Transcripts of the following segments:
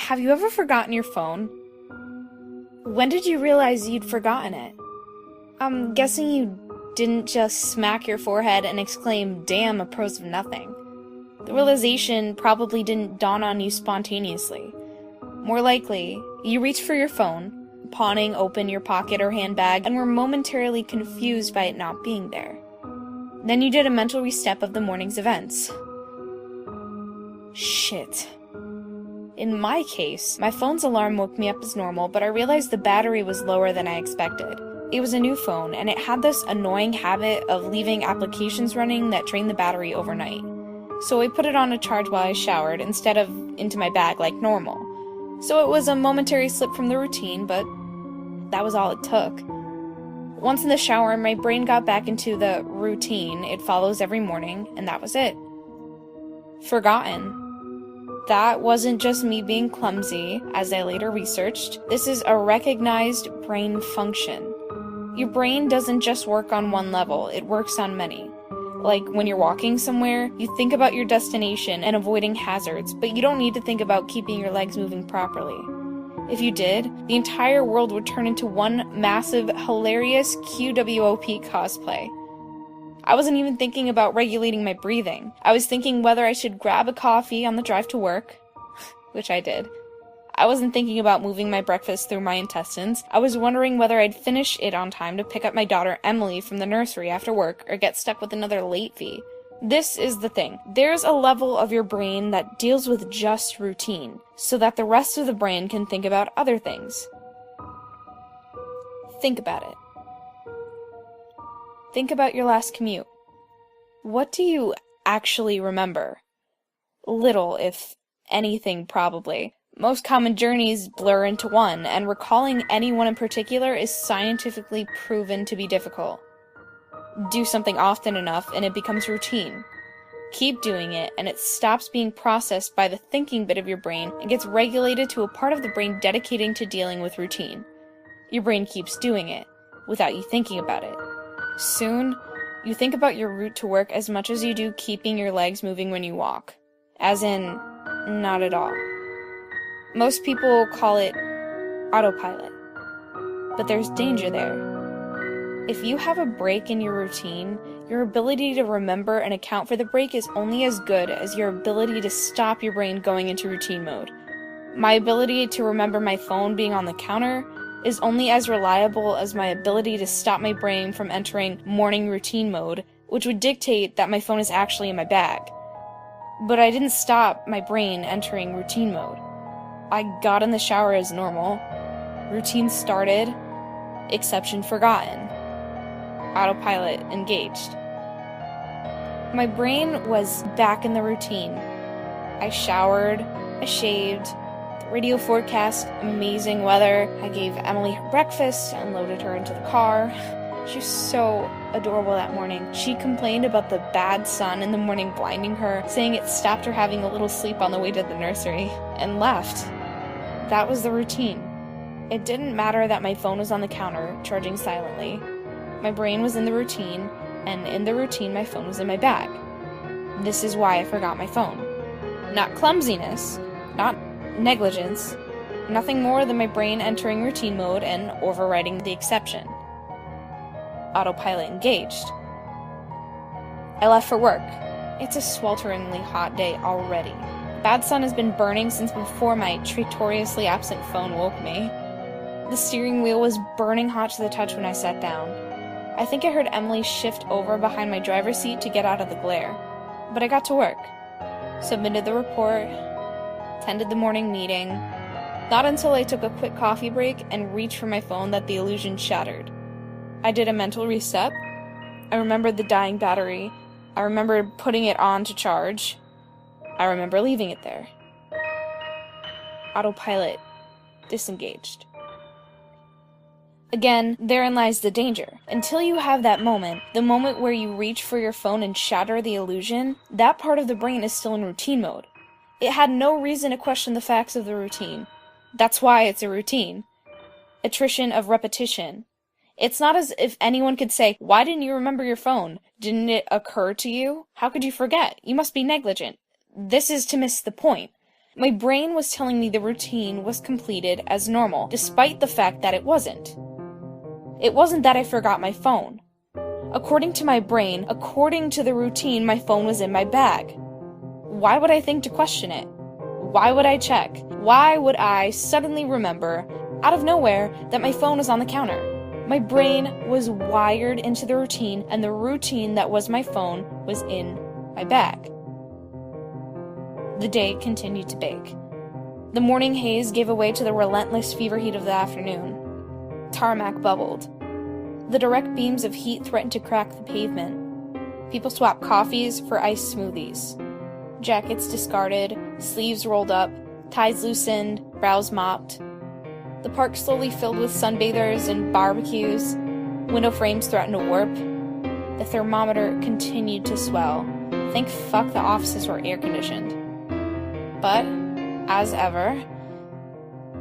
Have you ever forgotten your phone? When did you realize you'd forgotten it? I'm guessing you didn't just smack your forehead and exclaim, "Damn, a pros of nothing." The realization probably didn't dawn on you spontaneously. More likely, you reached for your phone, pawing open your pocket or handbag, and were momentarily confused by it not being there. Then you did a mental restep of the morning's events. Shit. In my case, my phone's alarm woke me up as normal, but I realized the battery was lower than I expected. It was a new phone, and it had this annoying habit of leaving applications running that drained the battery overnight. So I put it on a charge while I showered, instead of into my bag like normal. So it was a momentary slip from the routine, but that was all it took. Once in the shower, my brain got back into the routine it follows every morning, and that was it. Forgotten. That wasn't just me being clumsy, as I later researched. This is a recognized brain function. Your brain doesn't just work on one level, it works on many. Like when you're walking somewhere, you think about your destination and avoiding hazards, but you don't need to think about keeping your legs moving properly. If you did, the entire world would turn into one massive, hilarious QWOP cosplay. I wasn't even thinking about regulating my breathing. I was thinking whether I should grab a coffee on the drive to work, which I did. I wasn't thinking about moving my breakfast through my intestines. I was wondering whether I'd finish it on time to pick up my daughter Emily from the nursery after work or get stuck with another late fee. This is the thing. There's a level of your brain that deals with just routine, so that the rest of the brain can think about other things. Think about it. Think about your last commute. What do you actually remember? Little, if anything, probably. Most common journeys blur into one, and recalling anyone in particular is scientifically proven to be difficult. Do something often enough, and it becomes routine. Keep doing it, and it stops being processed by the thinking bit of your brain and gets regulated to a part of the brain dedicated to dealing with routine. Your brain keeps doing it, without you thinking about it. Soon, you think about your route to work as much as you do keeping your legs moving when you walk. As in, not at all. Most people call it autopilot. But there's danger there. If you have a break in your routine, your ability to remember and account for the break is only as good as your ability to stop your brain going into routine mode. My ability to remember my phone being on the counter is only as reliable as my ability to stop my brain from entering morning routine mode, which would dictate that my phone is actually in my bag. But I didn't stop my brain entering routine mode. I got in the shower as normal. Routine started. Exception forgotten. Autopilot engaged. My brain was back in the routine. I showered. I shaved. Radio forecast, amazing weather. I gave Emily her breakfast and loaded her into the car. She was so adorable that morning. She complained about the bad sun in the morning blinding her, saying it stopped her having a little sleep on the way to the nursery, and left. That was the routine. It didn't matter that my phone was on the counter, charging silently. My brain was in the routine, and in the routine my phone was in my bag. This is why I forgot my phone. Not clumsiness, not negligence, nothing more than my brain entering routine mode and overriding the exception. Autopilot engaged. I left for work. It's a swelteringly hot day already. Bad sun has been burning since before my tratoriously absent phone woke me. The steering wheel was burning hot to the touch when I sat down. I think I heard Emily shift over behind my driver's seat to get out of the glare. But I got to work. Submitted the report. Attended the morning meeting. Not until I took a quick coffee break and reached for my phone that the illusion shattered. I did a mental reset. I remembered the dying battery. I remembered putting it on to charge. I remember leaving it there. Autopilot disengaged. Again, therein lies the danger. Until you have that moment, the moment where you reach for your phone and shatter the illusion, that part of the brain is still in routine mode. It had no reason to question the facts of the routine. That's why it's a routine. Attrition of repetition. It's not as if anyone could say, "Why didn't you remember your phone? Didn't it occur to you? How could you forget? You must be negligent." This is to miss the point. My brain was telling me the routine was completed as normal, despite the fact that it wasn't. It wasn't that I forgot my phone. According to my brain, according to the routine, my phone was in my bag. Why would I think to question it? Why would I check? Why would I suddenly remember, out of nowhere, that my phone was on the counter? My brain was wired into the routine, and the routine that was my phone was in my bag. The day continued to bake. The morning haze gave way to the relentless fever heat of the afternoon. Tarmac bubbled. The direct beams of heat threatened to crack the pavement. People swapped coffees for iced smoothies. Jackets discarded, sleeves rolled up, ties loosened, brows mopped. The park slowly filled with sunbathers and barbecues. Window frames threatened to warp. The thermometer continued to swell. Thank fuck the offices were air-conditioned. But, as ever,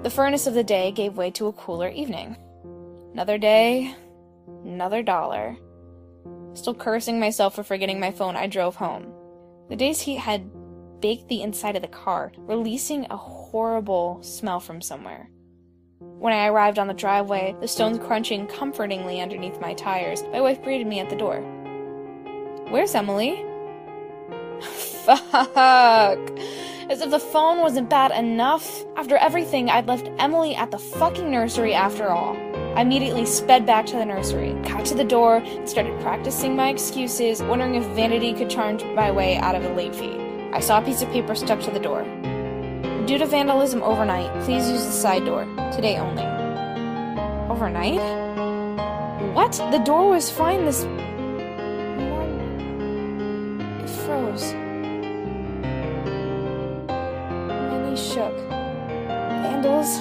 the furnace of the day gave way to a cooler evening. Another day, another dollar. Still cursing myself for forgetting my phone, I drove home. The day's heat had baked the inside of the car, releasing a horrible smell from somewhere. When I arrived on the driveway, the stones crunching comfortingly underneath my tires, my wife greeted me at the door. "Where's Emily?" Fuck! As if the phone wasn't bad enough. After everything, I'd left Emily at the fucking nursery after all. I immediately sped back to the nursery, got to the door, and started practicing my excuses, wondering if vanity could charm my way out of a late fee. I saw a piece of paper stuck to the door. "Due to vandalism overnight, please use the side door. Today only." Overnight? What? The door was fine this morning. It froze. My knees shook. Vandals?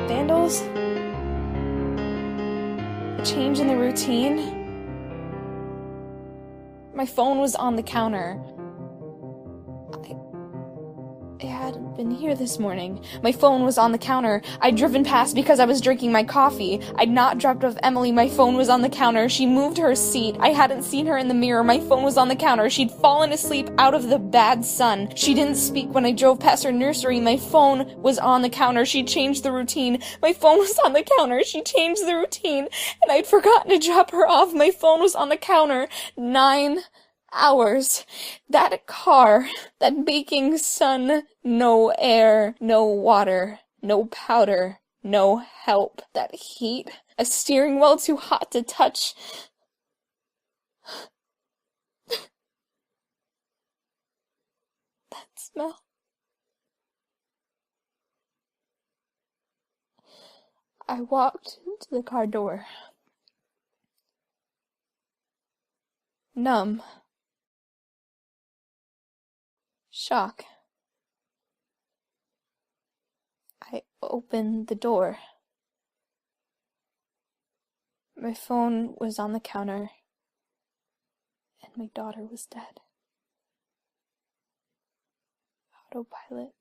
Vandals? A change in the routine? My phone was on the counter. I hadn't been here this morning. My phone was on the counter. I'd driven past because I was drinking my coffee. I'd not dropped off Emily. My phone was on the counter. She moved her seat. I hadn't seen her in the mirror. My phone was on the counter. She'd fallen asleep out of the bad sun. She didn't speak when I drove past her nursery. My phone was on the counter. She changed the routine. My phone was on the counter. She changed the routine. And I'd forgotten to drop her off. My phone was on the counter. 9 hours. That car, that baking sun, no air, no water, no powder, no help. That heat, a steering wheel too hot to touch. That smell. I walked to the car door. Numb. Shock. I opened the door. My phone was on the counter, and my daughter was dead. Autopilot.